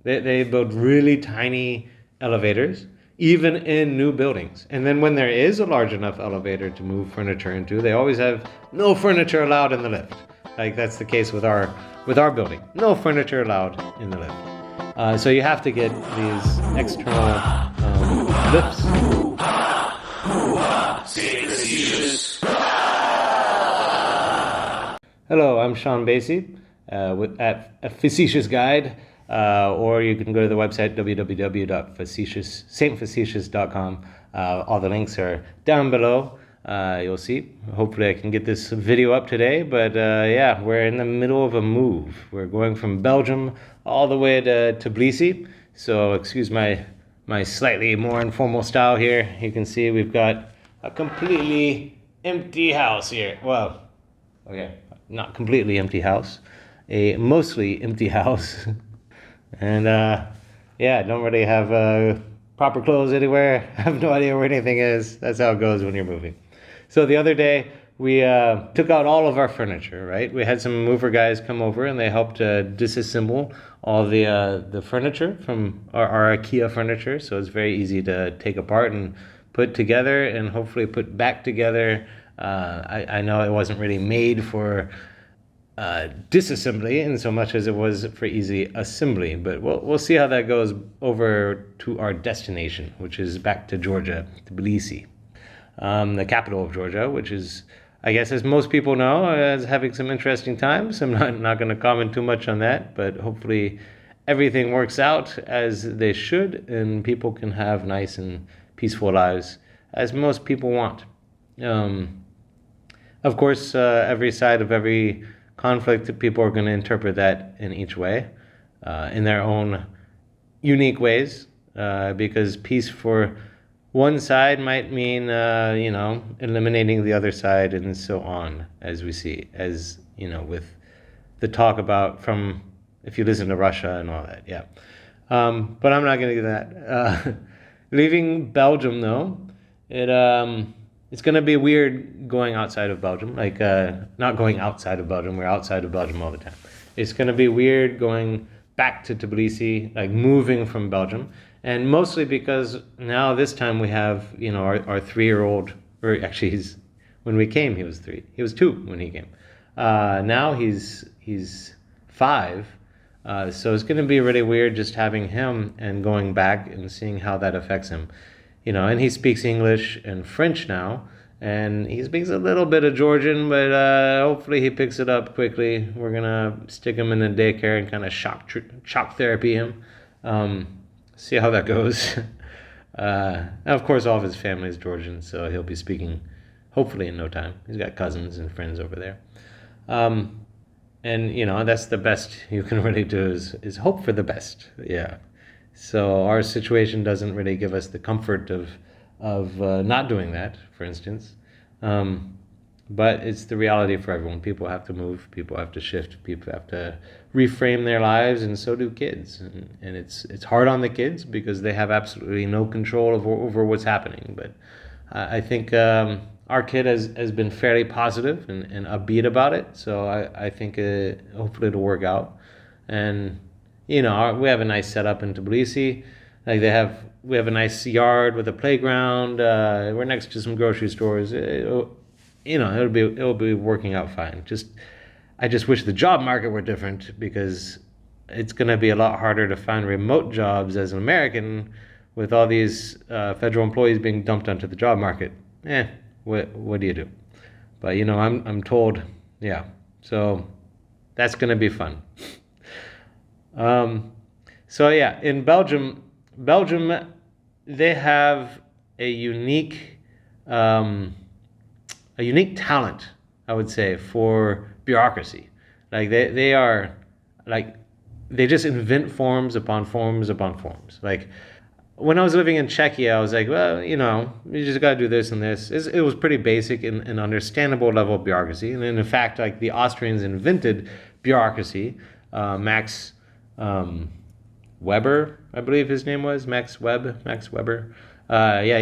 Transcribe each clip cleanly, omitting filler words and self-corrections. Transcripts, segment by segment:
They build really tiny elevators, even in new buildings. And then when there is a large enough elevator to move furniture into, they always have no furniture allowed in the lift. Like that's the case with our building. No furniture allowed in the lift. So you have to get these external lifts. Hello, I'm Sean Basie at a Facetious Guide, or you can go to the website saintfacetious.com. All the links are down below. You'll see. Hopefully I can get this video up today, but yeah, we're in the middle of a move. We're going from Belgium all the way to Tbilisi, so excuse my slightly more informal style here. You can see we've got a completely empty house here. Well, okay, not completely empty house, a mostly empty house. And yeah, don't really have proper clothes anywhere. I have no idea where anything is. That's how it goes when you're moving. So the other day we took out all of our furniture, right? We had some mover guys come over and they helped disassemble all the furniture from our IKEA furniture. So it's very easy to take apart and put together and hopefully put back together. I know it wasn't really made for disassembly in so much as it was for easy assembly, but we'll see how that goes over to our destination, which is back to Georgia, Tbilisi, the capital of Georgia, which is, I guess, as most people know, is having some interesting times. I'm not going to comment too much on that, but hopefully everything works out as they should and people can have nice and peaceful lives as most people want. Of course, every side of every conflict, people are going to interpret that in each way, in their own unique ways, because peace for one side might mean, eliminating the other side and so on, as we see, as, with the talk about from, if you listen to Russia and all that, yeah. But I'm not going to do that. Leaving Belgium, though, it's going to be weird going outside of Belgium, like not going outside of Belgium, we're outside of Belgium all the time. It's going to be weird going back to Tbilisi, like moving from Belgium, and mostly because now this time we have, our 3-year-old, or actually when we came he was 3, he was 2 when he came. Now he's 5, so it's going to be really weird just having him and going back and seeing how that affects him. And he speaks English and French now, and he speaks a little bit of Georgian, but hopefully he picks it up quickly. We're gonna stick him in a daycare and kind of shock therapy him, see how that goes. Of course, all of his family is Georgian, so he'll be speaking hopefully in no time. He's got cousins and friends over there. And that's the best you can really do is hope for the best. Yeah. So our situation doesn't really give us the comfort of not doing that, for instance. But it's the reality for everyone. People have to move, people have to shift, people have to reframe their lives, and so do kids. And it's hard on the kids because they have absolutely no control over what's happening. But I think our kid has been fairly positive and upbeat about it. So I think hopefully it'll work out. And we have a nice setup in Tbilisi. Like we have a nice yard with a playground. We're next to some grocery stores. It'll be working out fine. I just wish the job market were different because it's going to be a lot harder to find remote jobs as an American with all these federal employees being dumped onto the job market. What do you do? But I'm told, yeah. So that's going to be fun. So yeah, in Belgium, they have a unique talent, I would say, for bureaucracy. Like they are like, they just invent forms upon forms upon forms. Like when I was living in Czechia, I was like, well, you just got to do this and this. It was pretty basic and understandable level of bureaucracy. And in fact, like the Austrians invented bureaucracy. Max Weber, I believe his name was Max Weber. Yeah,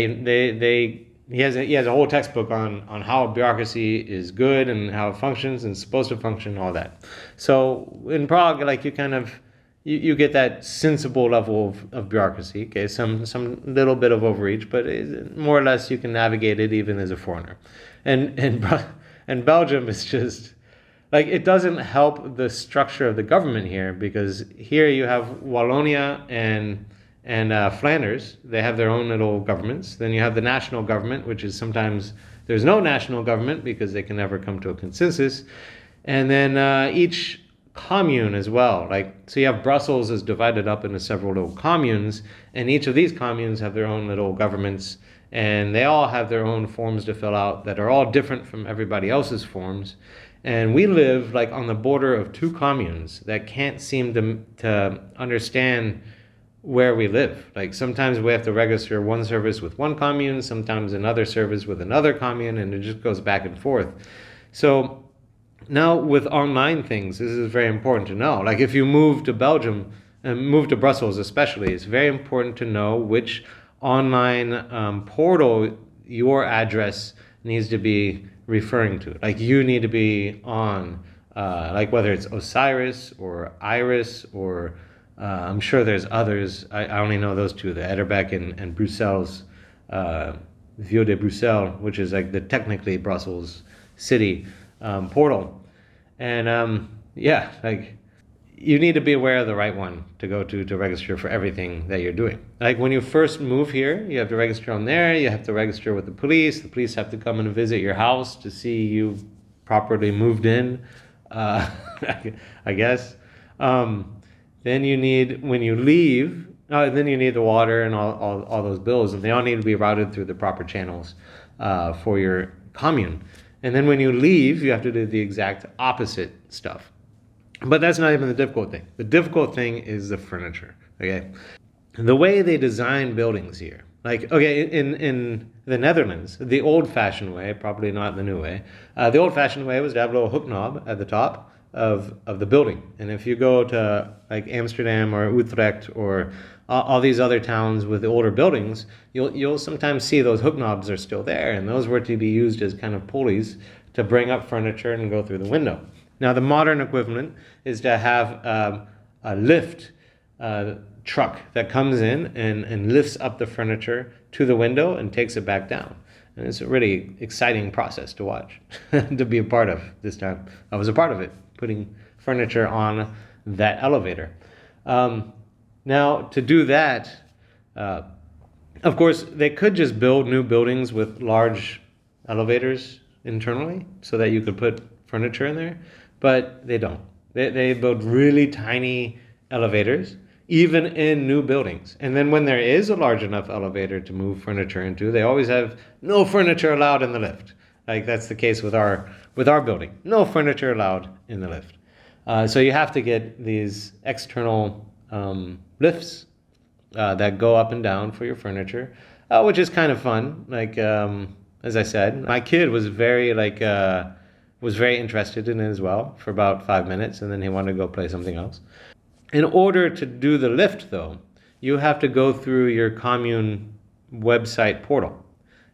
he has a whole textbook on how bureaucracy is good and how it functions and is supposed to function, all that. So in Prague, like you you get that sensible level of bureaucracy. Okay, some little bit of overreach, but more or less you can navigate it even as a foreigner. And Belgium is just like, it doesn't help the structure of the government here, because here you have Wallonia and Flanders. They have their own little governments. Then you have the national government, which is sometimes there's no national government because they can never come to a consensus. And then each commune as well. Like, so you have Brussels is divided up into several little communes, and each of these communes have their own little governments, and they all have their own forms to fill out that are all different from everybody else's forms. And we live like on the border of two communes that can't seem to understand where we live. Like, sometimes we have to register one service with one commune, sometimes another service with another commune, and it just goes back and forth. So now with online things, this is very important to know. Like, if you move to Belgium and move to Brussels especially, it's very important to know which online portal your address needs to be referring to. Like, you need to be on, like, whether it's Osiris or Iris or I'm sure there's others. I only know those two, the Etterbeek and Bruxelles, Vieux de Bruxelles, which is like the technically Brussels city portal. And yeah, like, you need to be aware of the right one to go to register for everything that you're doing. Like, when you first move here, you have to register on there. You have to register with the police. The police have to come and visit your house to see you properly moved in, I guess. Then you need, when you leave, then you need the water and all those bills, and they all need to be routed through the proper channels for your commune. And then when you leave, you have to do the exact opposite stuff. But that's not even the difficult thing. The difficult thing is the furniture, okay? The way they design buildings here. Like, okay, in the Netherlands, the old-fashioned way, probably not the new way, the old-fashioned way was to have a little hook knob at the top of the building. And if you go to like Amsterdam or Utrecht or all these other towns with the older buildings, you'll sometimes see those hook knobs are still there, and those were to be used as kind of pulleys to bring up furniture and go through the window. Now, the modern equivalent is to have a lift truck that comes in and lifts up the furniture to the window and takes it back down. And it's a really exciting process to watch, to be a part of this time. I was a part of it, putting furniture on that elevator. Now, to do that, of course, they could just build new buildings with large elevators internally so that you could put furniture in there, but they don't. They build really tiny elevators, even in new buildings. And then when there is a large enough elevator to move furniture into, they always have no furniture allowed in the lift. Like, that's the case with our building. No furniture allowed in the lift. So you have to get these external lifts that go up and down for your furniture, which is kind of fun. Like, as I said, my kid was very interested in it as well for about 5 minutes, and then he wanted to go play something else. In order to do the lift, though, you have to go through your commune website portal.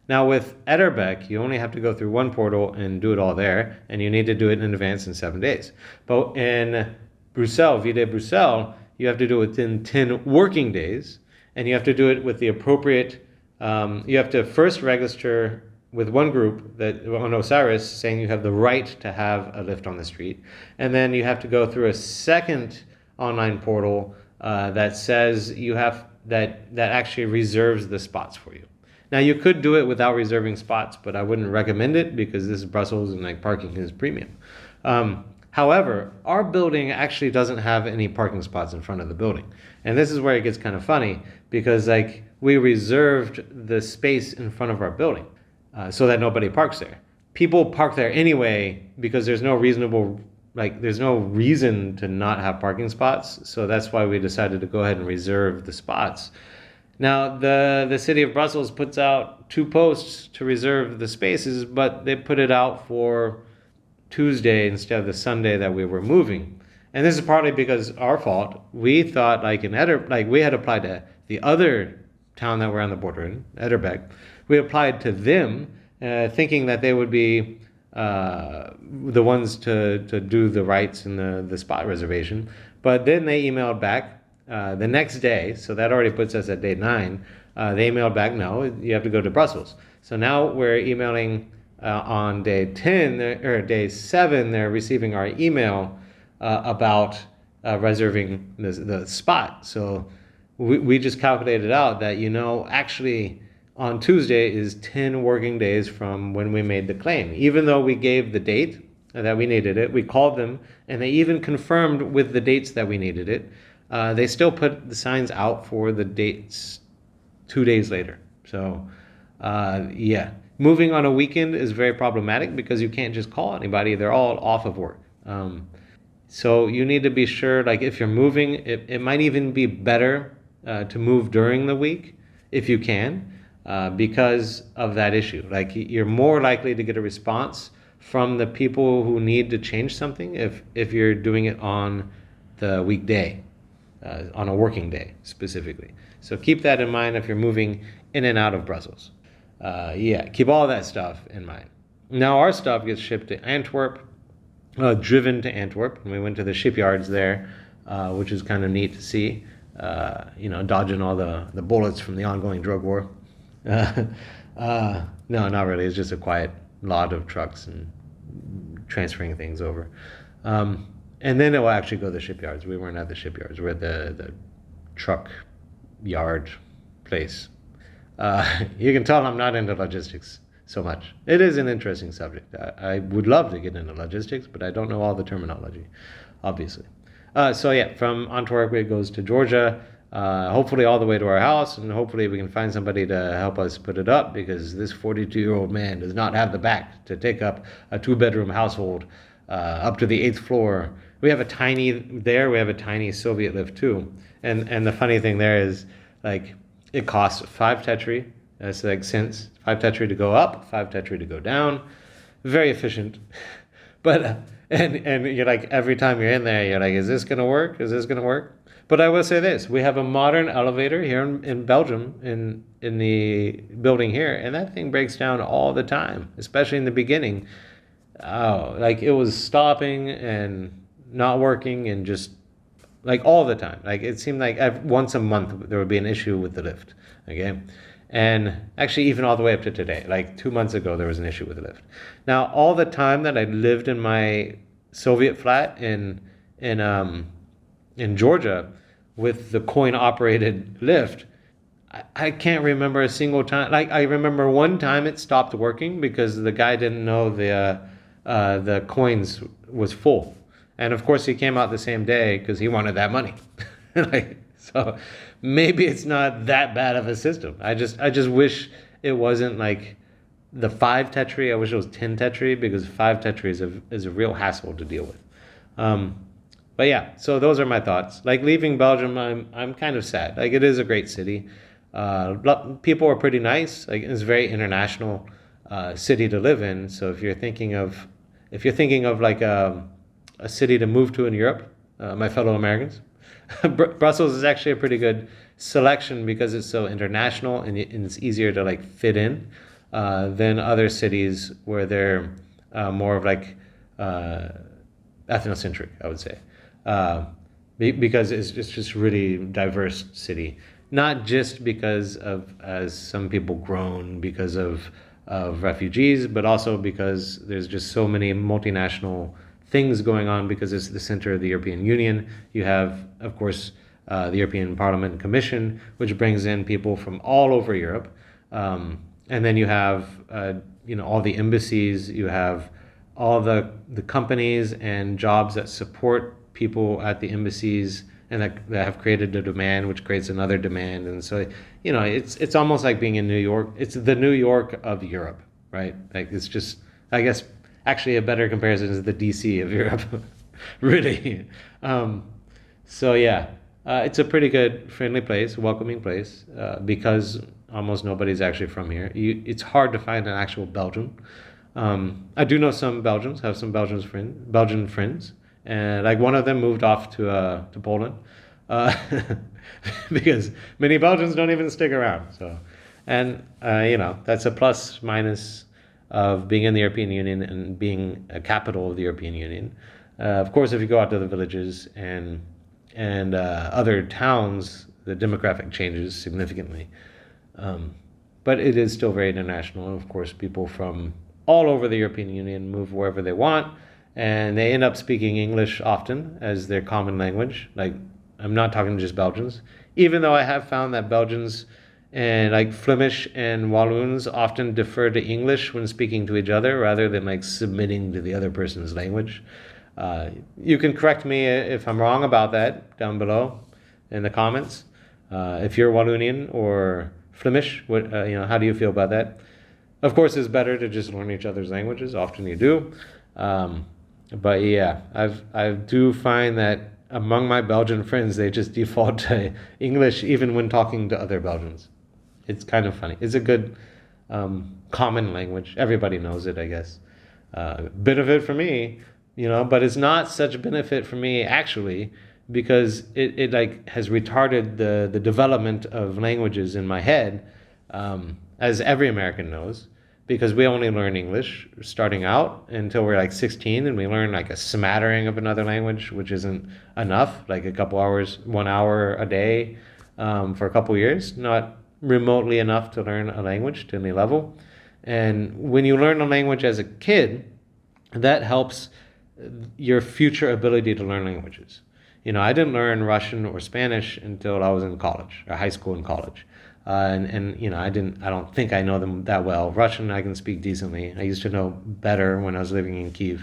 Now, with Etterbeek, you only have to go through one portal and do it all there, and you need to do it in advance in 7 days. But in Bruxelles, Vieux de Bruxelles, you have to do it within 10 working days, and you have to do it with the appropriate, you have to first register with one group that on Osiris saying you have the right to have a lift on the street, and then you have to go through a second online portal that says you have that actually reserves the spots for you. Now, you could do it without reserving spots, but I wouldn't recommend it because this is Brussels and like parking is premium. However, our building actually doesn't have any parking spots in front of the building. And this is where it gets kind of funny because like we reserved the space in front of our building so that nobody parks there. People park there anyway because there's no reason to not have parking spots. So that's why we decided to go ahead and reserve the spots. Now, the city of Brussels puts out 2 posts to reserve the spaces, but they put it out for Tuesday instead of the Sunday that we were moving. And this is partly because our fault. We thought we had applied to the other town that we're on the border in, Etterbeek. We applied to them thinking that they would be the ones to do the rights and the spot reservation. But then they emailed back the next day, so that already puts us at day 9. They emailed back, no, you have to go to Brussels. So now we're emailing on day 10 or day 7. They're receiving our email about reserving the spot. So we just calculated out that, actually on Tuesday is 10 working days from when we made the claim. Even though we gave the date that we needed it, we called them, and they even confirmed with the dates that we needed it. They still put the signs out for the dates 2 days later. So, yeah. Moving on a weekend is very problematic because you can't just call anybody. They're all off of work. So you need to be sure, like if you're moving, it might even be better to move during the week if you can, because of that issue. Like you're more likely to get a response from the people who need to change something if you're doing it on the weekday, on a working day specifically. So keep that in mind if you're moving in and out of Brussels. Yeah, keep all that stuff in mind. Now our stuff gets shipped to Antwerp, driven to Antwerp, and we went to the shipyards there, which is kind of neat to see. Dodging all the bullets from the ongoing drug war. No, not really. It's just a quiet lot of trucks and transferring things over. And then it will actually go to the shipyards. We weren't at the shipyards. We're at the truck yard place. You can tell I'm not into logistics so much. It is an interesting subject. I would love to get into logistics, but I don't know all the terminology, obviously. So yeah, from Antwerp it goes to Georgia, hopefully all the way to our house, and hopefully we can find somebody to help us put it up, because this 42-year-old man does not have the back to take up a 2-bedroom household up to the 8th floor. We have a tiny Soviet lift too. And the funny thing there is, like, it costs 5 tetri. That's like cents. 5 tetri to go up, 5 tetri to go down. Very efficient. But and you're like, every time you're in there, you're like, is this gonna work? Is this gonna work? But I will say this: we have a modern elevator here in Belgium, in the building here, and that thing breaks down all the time, especially in the beginning. Oh, like it was stopping and not working, and just like all the time. Like it seemed like once a month there would be an issue with the lift. Okay. And actually, even all the way up to today, like 2 months ago, there was an issue with the lift. Now, all the time that I lived in my Soviet flat in Georgia with the coin-operated lift, I can't remember a single time. Like I remember one time it stopped working because the guy didn't know the coins was full, and of course he came out the same day because he wanted that money. So maybe it's not that bad of a system. I just wish it wasn't like the 5 tetri. I wish it was 10 tetri, because 5 tetri is a real hassle to deal with. But yeah, so those are my thoughts. Like leaving Belgium, I'm kind of sad. Like it is a great city. People are pretty nice. Like it's a very international city to live in. So if you're thinking of like a city to move to in Europe, my fellow Americans, Brussels is actually a pretty good selection because it's so international and it's easier to like fit in than other cities where they're more of like ethnocentric, I would say, because it's just really diverse city. Not just because of, as some people groan, because of refugees, but also because there's just so many multinational things going on, because it's the center of the European Union. You have, of course, the European Parliament and Commission, which brings in people from all over Europe. And then you have, all the embassies, you have all the companies and jobs that support people at the embassies and that have created a demand, which creates another demand. And so, it's almost like being in New York. It's the New York of Europe, right? Like it's just, I guess, actually a better comparison is the DC of Europe, really. So yeah, it's a pretty good, friendly place, welcoming place, because almost nobody's actually from here. It's hard to find an actual Belgian. I do know some Belgians, have some Belgian friends, and like one of them moved off to Poland, because many Belgians don't even stick around. So, and that's a plus minus of being in the European Union and being a capital of the European Union. Of course, if you go out to the villages and and other towns, the demographic changes significantly. But it is still very international. And of course, people from all over the European Union move wherever they want, and they end up speaking English often as their common language. Like, I'm not talking just Belgians, even though I have found that Belgians and like Flemish and Walloons often defer to English when speaking to each other rather than like submitting to the other person's language. You can correct me if I'm wrong about that down below in the comments. If you're Wallonian or Flemish, how do you feel about that? Of course, it's better to just learn each other's languages. Often you do. But yeah, I do find that among my Belgian friends, they just default to English even when talking to other Belgians. It's kind of funny. It's a good common language. Everybody knows it, I guess. Benefit for me, but it's not such a benefit for me actually, because it like has retarded the development of languages in my head, as every American knows, because we only learn English starting out until we're like 16, and we learn like a smattering of another language, which isn't enough, like a couple hours, 1 hour a day, for a couple years, not remotely enough to learn a language to any level. And when you learn a language as a kid, that helps your future ability to learn languages. I didn't learn Russian or Spanish until I was in college, or high school and college. I don't think I know them that well. Russian I can speak decently. I used to know better when I was living in Kyiv.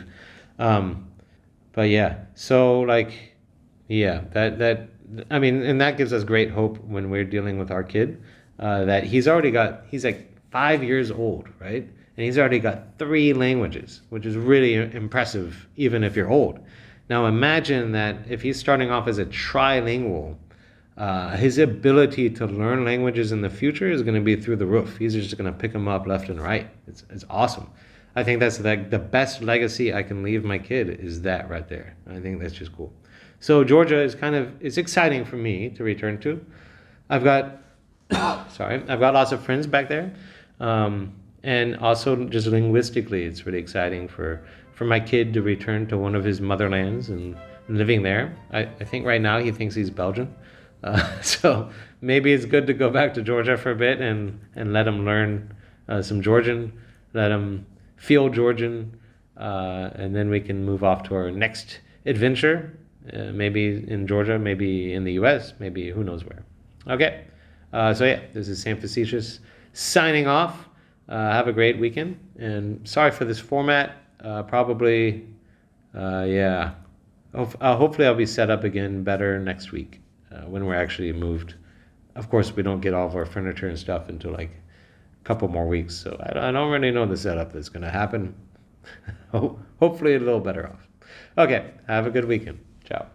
But yeah, so like, yeah, and that gives us great hope when we're dealing with our kid, that he's like 5 years old, right? And he's already got 3 languages, which is really impressive, even if you're old. Now imagine that if he's starting off as a trilingual, his ability to learn languages in the future is going to be through the roof. He's just going to pick them up left and right. It's awesome. I think that's like the best legacy I can leave my kid, is that right there. I think that's just cool. So Georgia is it's exciting for me to return to. I've got lots of friends back there. And also just linguistically, it's really exciting for my kid to return to one of his motherlands and living there. I think right now he thinks he's Belgian. So maybe it's good to go back to Georgia for a bit and let him learn some Georgian, let him feel Georgian, and then we can move off to our next adventure, maybe in Georgia, maybe in the US, maybe who knows where. Okay, so yeah, this is Saint Facetious signing off. Have a great weekend, and sorry for this format. Probably, yeah. Hopefully I'll be set up again better next week, when we're actually moved. Of course, we don't get all of our furniture and stuff until like a couple more weeks, so I don't really know the setup that's going to happen. Hopefully a little better off. Okay, have a good weekend. Ciao.